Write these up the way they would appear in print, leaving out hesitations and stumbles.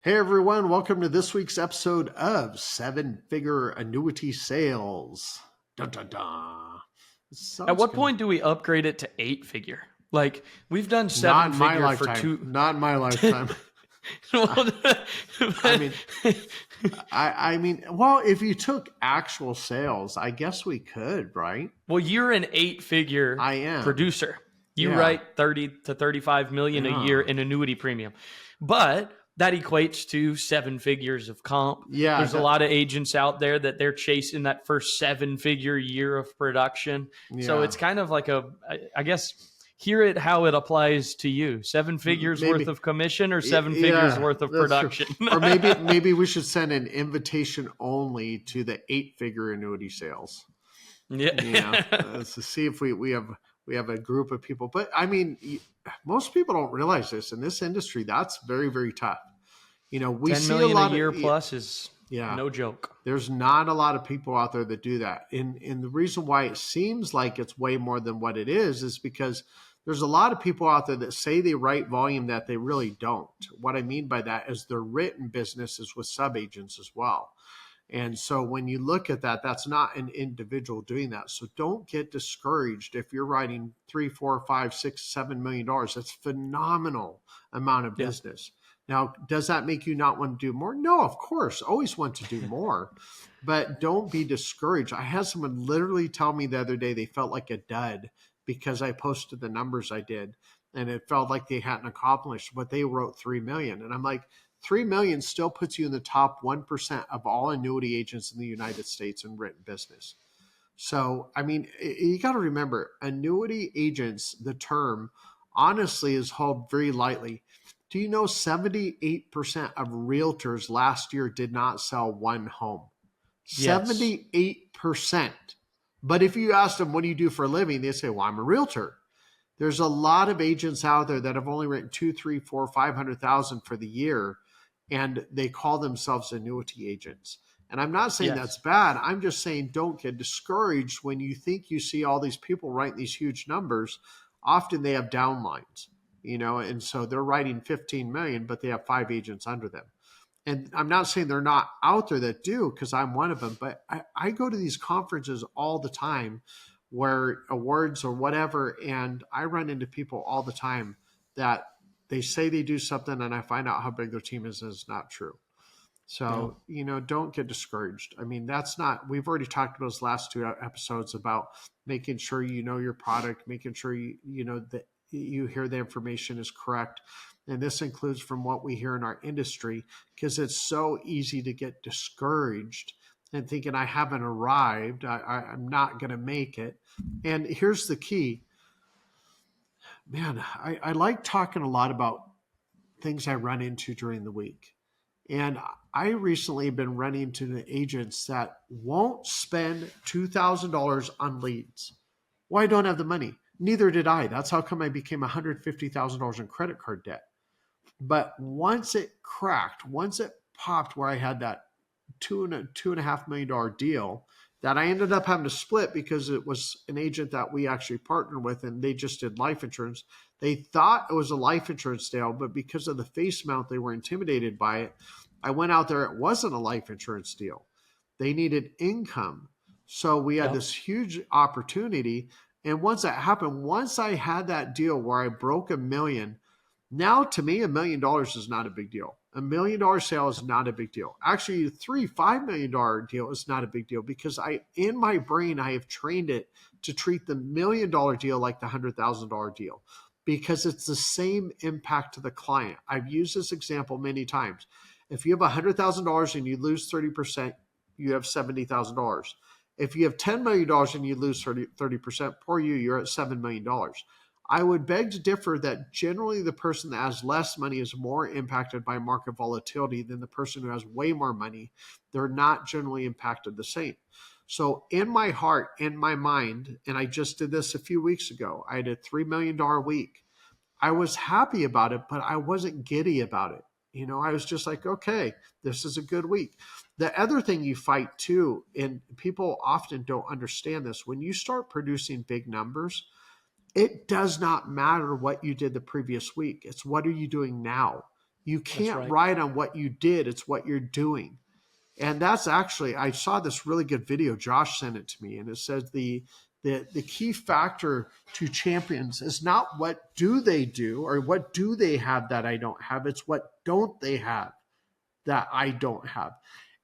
Hey everyone, welcome to this week's episode of Seven Figure Annuity Sales. Dun dun dun. At Sounds what kind of point do we upgrade it to 8 figure? Like we've done not seven in my figure for lifetime. two. Not in my lifetime. Well, I mean, well, if you took actual sales, I guess we could, right? well, you're an 8 figure I am. producer. You Yeah. write 30 to 35 million a year Yeah. in annuity premium, but that equates to 7 figures of comp. Yeah. There's a lot of agents out there that they're chasing that first 7 figure year of production. So Yeah. it's kind of like I guess, hear it how it applies to you. 7 figures worth Maybe. of commission or 7 figures Yeah, worth of that's true. production. Or maybe we should send an invitation only to the 8 figure annuity sales. Yeah. To see if we have a group of people. But I mean, most people don't realize this in this industry. That's very, very tough. We 10 see a million a lot of year plus is yeah. no joke. There's not a lot of people out there that do that, and the reason why it seems like it's way more than what it is because there's a lot of people out there that say they write volume that they really don't. What I mean by that is their written business is with subagents as well. And so when you look at that, that's not an individual doing that. So don't get discouraged if you're writing 3, 4, 5, 6, $7 million. That's phenomenal amount of Yeah. business. Now, does that make you not want to do more? No, of course, always want to do more, but don't be discouraged. I had someone literally tell me the other day they felt like a dud because I posted the numbers I did, and it felt like they hadn't accomplished, but they wrote 3 million. And I'm like, 3 million still puts you in the top 1% of all annuity agents in the United States in written business. So, I mean, you got to remember, annuity agents, the term honestly is held very lightly. Do you know 78% of realtors last year did not sell one home? Yes. 78%. But if you ask them, what do you do for a living? They say, well, I'm a realtor. There's a lot of agents out there that have only written 2, 3, 4, 500,000 for the year, and they call themselves annuity agents. And I'm not saying that's Yes. bad. I'm just saying don't get discouraged when you think you see all these people writing these huge numbers. Often they have downlines, and so they're writing 15 million, but they have 5 agents under them. And I'm not saying they're not out there that do, because I'm one of them, but I go to these conferences all the time where awards or whatever, and I run into people all the time that they say they do something and I find out how big their team is and it's not true. So, don't get discouraged. I mean, we've already talked about those last 2 episodes about making sure you know your product, making sure you know that you hear the information is correct. And this includes from what we hear in our industry, because it's so easy to get discouraged and thinking I haven't arrived, I'm not going to make it. And here's the key. Man, I like talking a lot about things I run into during the week. And I recently have been running into agents that won't spend $2,000 on leads. Well, I don't have the money. Neither did I. That's how come I became $150,000 in credit card debt. But once it cracked, once it popped where I had that $2.5 million deal that I ended up having to split because it was an agent that we actually partnered with and they just did life insurance. They thought it was a life insurance deal, but because of the face mount, they were intimidated by it. I went out there, it wasn't a life insurance deal. They needed income. So we had this huge opportunity. And once that happened, once I had that deal where I broke $1 million, now to me, $1 million is not a big deal. $1 million sale is not a big deal. Actually, $5 million deal is not a big deal because in my brain, I have trained it to treat the $1 million deal like the $100,000 deal because it's the same impact to the client. I've used this example many times. If you have $100,000 and you lose 30%, you have $70,000. If you have $10 million and you lose 30%, poor you, you're at $7 million. I would beg to differ that generally the person that has less money is more impacted by market volatility than the person who has way more money. They're not generally impacted the same. So in my heart, in my mind, and I just did this a few weeks ago, I had a $3 million week. I was happy about it, but I wasn't giddy about it. I was just like, okay, this is a good week. The other thing you fight too, and people often don't understand this, when you start producing big numbers, it does not matter what you did the previous week. It's what are you doing now? You That's can't right. ride on what you did, it's what you're doing. And that's actually, I saw this really good video. Josh sent it to me, and it says the key factor to champions is not what do they do or what do they have that I don't have. It's what don't they have that I don't have.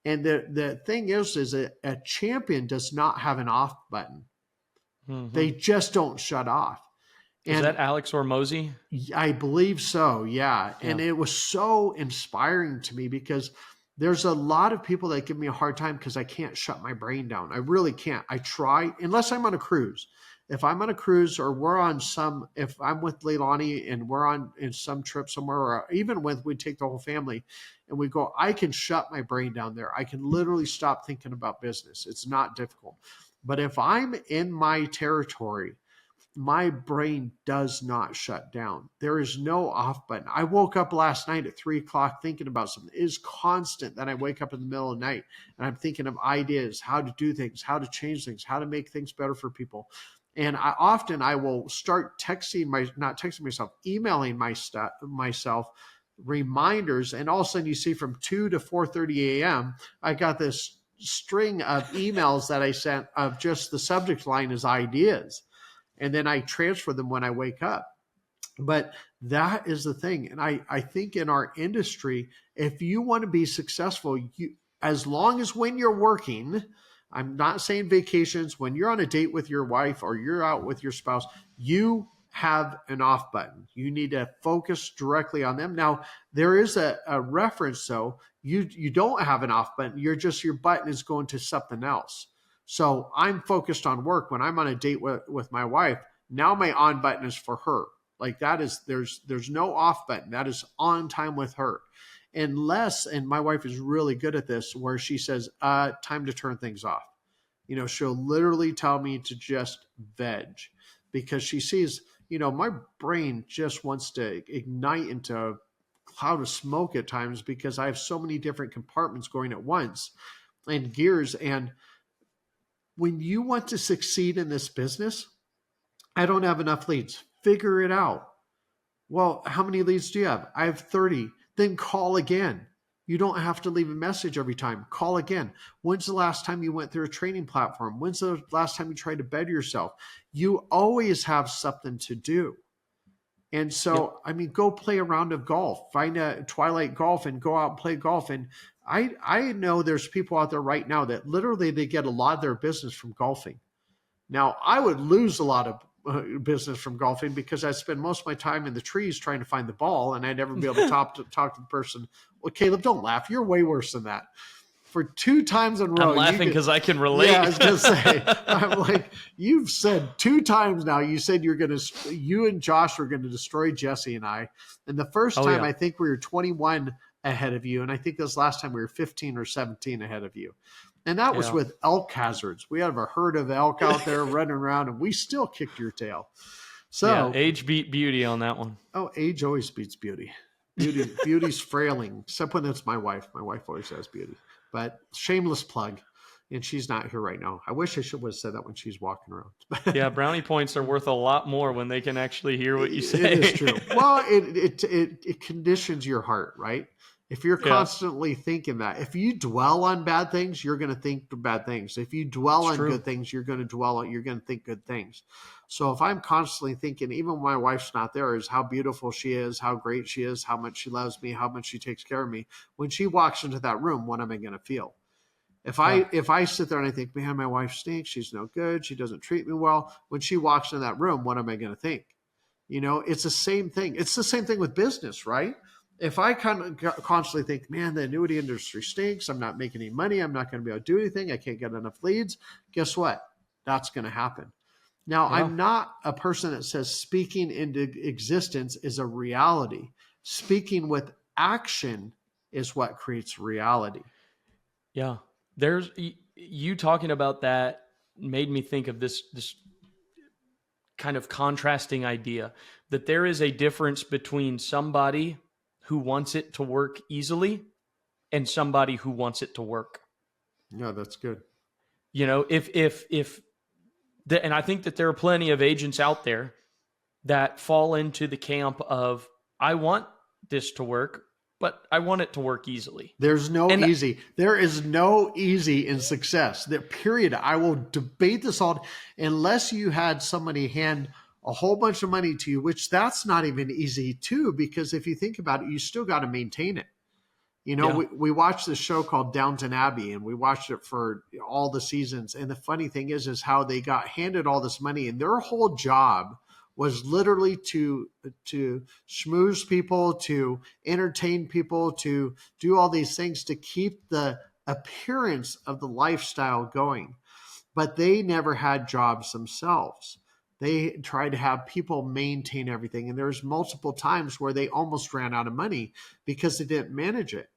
And the thing is a champion does not have an off button. Mm-hmm. They just don't shut off. Was that And Alex Hormozy? I believe so, yeah. Yeah. And it was so inspiring to me because there's a lot of people that give me a hard time because I can't shut my brain down. I really can't. I try, unless I'm on a cruise. If I'm on a cruise or we're on some, if I'm with Leilani and we're on in some trip somewhere, or even when we take the whole family and we go, I can shut my brain down there. I can literally stop thinking about business. It's not difficult. But if I'm in my territory, my brain does not shut down. There is no off button. I woke up last night at 3 o'clock thinking about something. It is constant that I wake up in the middle of the night and I'm thinking of ideas, how to do things, how to change things, how to make things better for people. And I will start not texting myself, emailing myself reminders. And all of a sudden you see from 2 to 4:30 a.m., I got this string of emails that I sent of just the subject line is ideas, and then I transfer them when I wake up. But that is the thing. And I think in our industry, if you want to be successful, as long as when you're working, I'm not saying vacations, when you're on a date with your wife or you're out with your spouse, you have an off button. You need to focus directly on them. Now, there is a reference though. You don't have an off button. Your button is going to something else. So I'm focused on work. When I'm on a date with my wife, now my on button is for her. Like that is, there's no off button. That is on time with her. Unless, and my wife is really good at this, where she says, time to turn things off. She'll literally tell me to just veg because she sees, my brain just wants to ignite into a cloud of smoke at times because I have so many different compartments going at once and gears. And when you want to succeed in this business, I don't have enough leads. Figure it out. Well, how many leads do you have? I have 30. Then call again. You don't have to leave a message every time. Call again. When's the last time you went through a training platform? When's the last time you tried to better yourself? You always have something to do. And Yep. so, I mean, go play a round of golf, find a Twilight Golf and go out and play golf. And I know there's people out there right now that literally they get a lot of their business from golfing. Now, I would lose a lot of business from golfing because I spend most of my time in the trees trying to find the ball, and I'd never be able to talk to the person. Well, Caleb, don't laugh. You're way worse than that. For 2 times in a row, I'm laughing because I can yeah, I relate. was gonna say, I'm like, you've said 2 times now. You said you and Josh were gonna destroy Jesse and I. And the first Oh time, yeah. I think we were 21 ahead of you, and I think this last time we were 15 or 17 ahead of you. And that was Yeah. with elk hazards. We have a herd of elk out there running around, and we still kicked your tail. Yeah. So, Age beat beauty on that one. oh, age always beats beauty. Beauty's frailing, except when it's my wife. My wife always has beauty. But shameless plug, and she's not here right now. I wish I should have said that when she's walking around. Yeah. Brownie points are worth a lot more when they can actually hear what you It is say. true. Well, it conditions your heart, right? If you're Yeah. constantly thinking that, if you dwell on bad things, you're going to think bad things. If you dwell It's on true. good things, you're going to think good things. So if I'm constantly thinking, even when my wife's not there, is how beautiful she is, how great she is, how much she loves me, how much she takes care of me. When she walks into that room, what am I going to feel? Yeah. If I sit there and I think, man, my wife stinks, she's no good, she doesn't treat me well. When she walks in that room, what am I going to think? It's the same thing. It's the same thing with business, right? If I constantly think, man, the annuity industry stinks, I'm not making any money, I'm not going to be able to do anything, I can't get enough leads, guess what? That's going to happen. Now, Yeah. I'm not a person that says speaking into existence is a reality. Speaking with action is what creates reality. Yeah. There's you talking about that made me think of this kind of contrasting idea that there is a difference between somebody who wants it to work easily and somebody who wants it to work. Yeah, that's good. If and I think that there are plenty of agents out there that fall into the camp of I want this to work, but I want it to work easily. There's no And easy. There is no easy in success. The period. I will debate this all unless you had somebody hand a whole bunch of money to you, which that's not even easy too, because if you think about it, you still got to maintain it. yeah, We watched this show called Downton Abbey, and we watched it for all the seasons. And the funny thing is how they got handed all this money, and their whole job was literally to schmooze people, to entertain people, to do all these things to keep the appearance of the lifestyle going. But they never had jobs themselves. They tried to have people maintain everything, and there's multiple times where they almost ran out of money because they didn't manage it.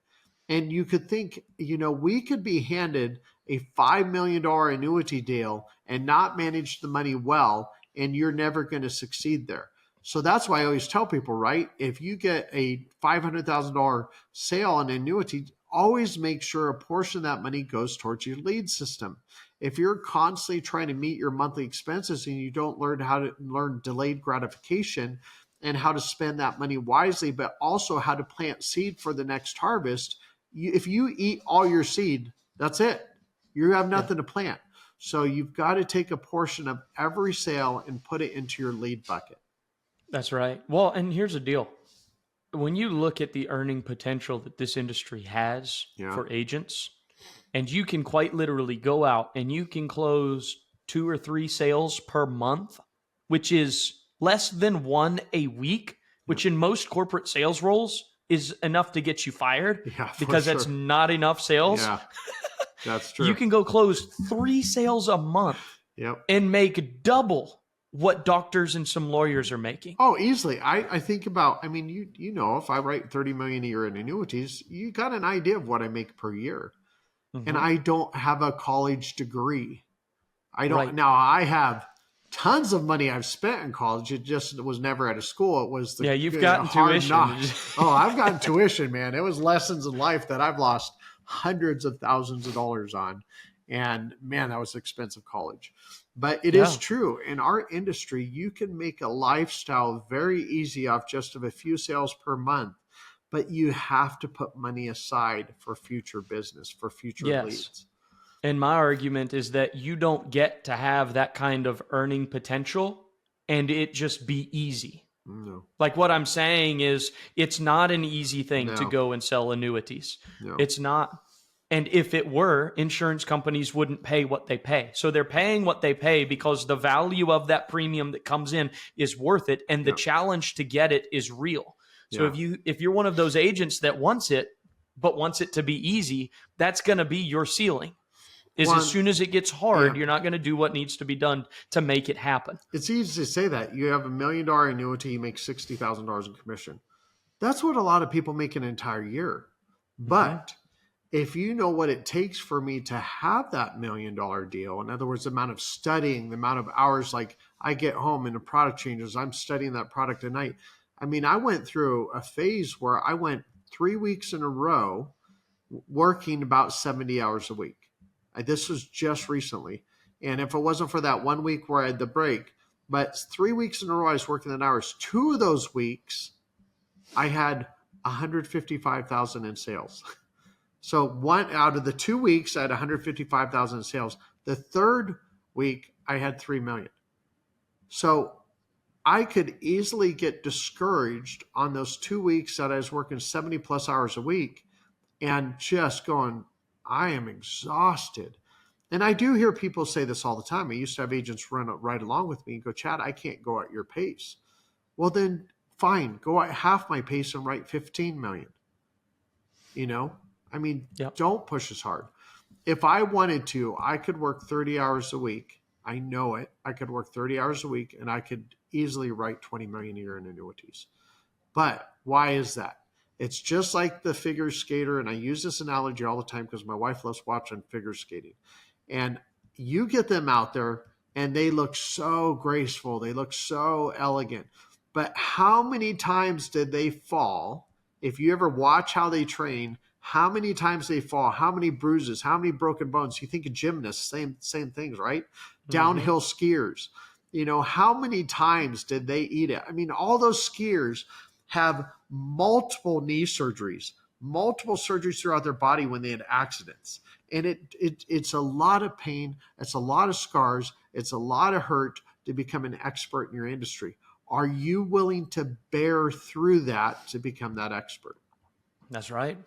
And you could think, we could be handed a $5 million annuity deal and not manage the money well, and you're never going to succeed there. So that's why I always tell people, right? If you get a $500,000 sale on annuity, always make sure a portion of that money goes towards your lead system. If you're constantly trying to meet your monthly expenses and you don't learn how to learn delayed gratification and how to spend that money wisely, but also how to plant seed for the next harvest, if you eat all your seed, that's it. You have yeah, nothing to plant. So you've got to take a portion of every sale and put it into your lead bucket. that's right. Well, and here's the deal. When you look at the earning potential that this industry has Yeah. for agents, and you can quite literally go out and you can close 2 or 3 sales per month, which is less than one a week, Yep. which in most corporate sales roles is enough to get you fired Yeah, for because that's sure. not enough sales. Yeah, that's You true. can go close 3 sales a month Yep. and make double what doctors and some lawyers are making. Oh, easily. I think about, if I write 30 million a year in annuities, you got an idea of what I make per year. And Mm-hmm. I don't have a college degree. Right. Now I have tons of money I've spent in college. It just was never at a school. It was Yeah, you've the gotten hard tuition. knocks. Oh, I've gotten tuition, man. It was lessons in life that I've lost hundreds of thousands of dollars on. And man, that was expensive college. But it is Yeah, true. In our industry, you can make a lifestyle very easy off just of a few sales per month. But you have to put money aside for future business, for future yes. leads. And my argument is that you don't get to have that kind of earning potential and it just be easy. No, Like what I'm saying is, it's not an easy thing to no, go and sell annuities. no. It's not. And if it were, insurance companies wouldn't pay what they pay. So they're paying what they pay because the value of that premium that comes in is worth it. And the Yeah, challenge to get it is real. So yeah. if you're one of those agents that wants it, but wants it to be easy, that's going to be your ceiling. Is as One, soon as it gets yeah. hard, you're not going to do what needs to be done to make it happen. It's easy to say that. You have $1 million annuity, you make $60,000 in commission. That's what a lot of people make an entire year. Mm-hmm. But if you know what it takes for me to have that $1 million deal, in other words, the amount of studying, the amount of hours, like I get home and the product changes, I'm studying that product at night. I went through a phase where I went 3 weeks in a row working about 70 hours a week. This was just recently. And if it wasn't for that 1 week where I had the break, but 3 weeks in a row, I was working in hours. 2 of those weeks, I had 155,000 in sales. So one out of the 2 weeks, I had 155,000 in sales. The third week, I had 3 million. So I could easily get discouraged on those 2 weeks that I was working 70 plus hours a week and just going, I am exhausted. And I do hear people say this all the time. I used to have agents run right along with me and go, Chad, I can't go at your pace. Well, then fine, go at half my pace and write 15 million. You know, Yep. Don't push as hard. If I wanted to, I could work 30 hours a week. I know it. I could work 30 hours a week and I could easily write 20 million a year in annuities. But why is that? It's just like the figure skater. And I use this analogy all the time because my wife loves watching figure skating. And you get them out there and they look so graceful. They look so elegant. But how many times did they fall? If you ever watch how they train, how many times they fall, how many bruises, how many broken bones? You think of gymnasts, same things, right? Mm-hmm. Downhill skiers. How many times did they eat it? All those skiers have multiple knee surgeries, multiple surgeries throughout their body when they had accidents. And it's a lot of pain. It's a lot of scars. It's a lot of hurt to become an expert in your industry. Are you willing to bear through that to become that expert? That's right.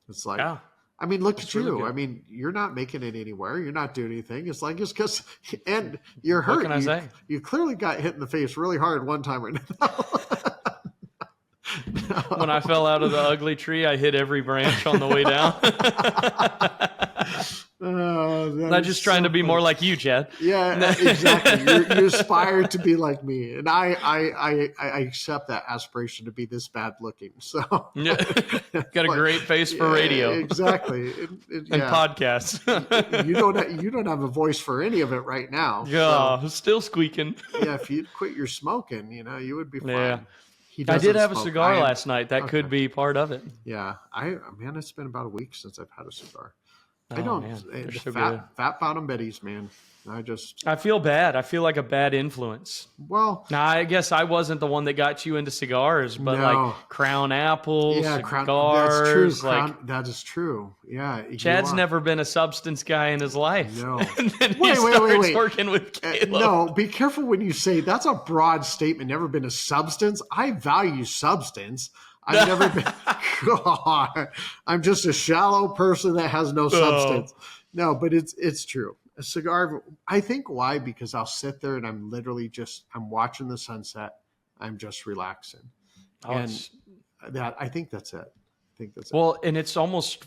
It's like, Yeah. I mean, look That's at you. really good. I mean, you're not making it anywhere. You're not doing anything. It's like, it's because, and you're hurt. What can I say? You clearly got hit in the face really hard one time right now. When I fell out of the ugly tree, I hit every branch on the way down. I'm just trying to be more like you, Chad. Yeah, exactly. You aspire to be like me, and I accept that aspiration to be this bad looking. So, got a great face for radio, exactly, and podcasts. you don't have a voice for any of it right now. Yeah, so, still squeaking. Yeah, if you quit your smoking, you would be fine. Yeah. I did have a cigar last night. That could be part of it. Yeah, man, it's been about a week since I've had a cigar. I Oh, don't. man. They're The so good. fat bottom Betty's, man. I feel bad. I feel like a bad influence. Well, Now, I guess I wasn't the one that got you into cigars, but No. like Crown Apple, yeah, cigars. that's true. Like That is true. Yeah, Chad's never been a substance guy in his life. No. And then he Wait. starts working with Caleb. No, be careful when you say that's a broad statement. Never been a substance. I value substance. I've never been. God, I'm just a shallow person that has no substance. No, but it's true. A cigar. I think why? Because I'll sit there and I'm literally I'm watching the sunset. I'm just relaxing, and I think that's it. Well, and it's almost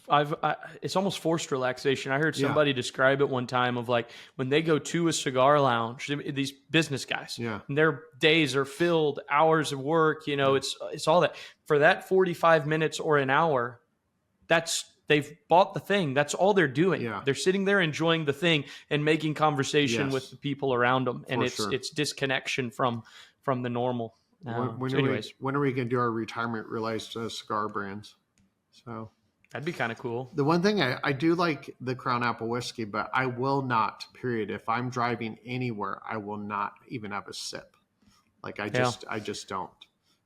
it's almost forced relaxation. I heard somebody describe it one time of like when they go to a cigar lounge, these business guys, and their days are filled, hours of work, it's all that. For that 45 minutes or an hour, they've bought the thing. That's all they're doing. Yeah. They're sitting there enjoying the thing and making conversation with the people around them. And it's disconnection from the normal. When are we going to do our retirement realized cigar brands? So that'd be kind of cool. The one thing I do like the Crown Apple whiskey, but I will not, period. If I'm driving anywhere, I will not even have a sip. Like I just don't.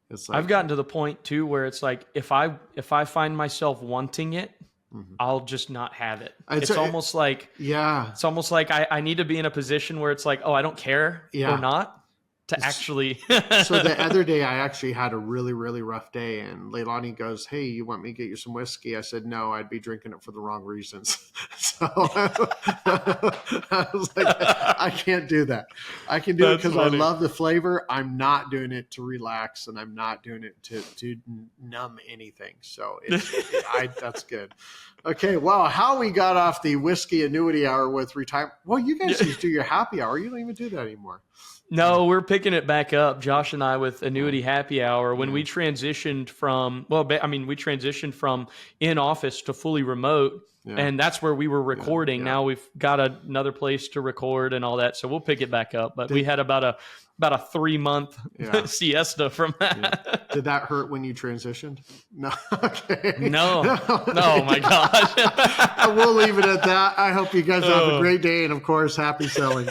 It's like, I've gotten to the point too where it's like if I find myself wanting it, I'll just not have it. It's almost like I need to be in a position where it's like, oh, I don't care or not. To actually. So the other day, I actually had a really, really rough day, and Leilani goes, "Hey, you want me to get you some whiskey?" I said, "No, I'd be drinking it for the wrong reasons." So I was like, "I can't do that. I can do it because I love the flavor. I'm not doing it to relax, and I'm not doing it to numb anything." So that's good. Okay, well, how we got off the whiskey annuity hour with retirement? Well, you guys used to do your happy hour. You don't even do that anymore. No, we're picking it back up, Josh and I, with Annuity Happy Hour. When we transitioned from in office to fully remote, and that's where we were recording. Now we've got another place to record and all that, so we'll pick it back up. But we had about a 3-month siesta from that. Did that hurt when you transitioned? No. Okay. No. Oh my gosh. We'll leave it at that. I hope you guys have a great day, and of course, happy selling.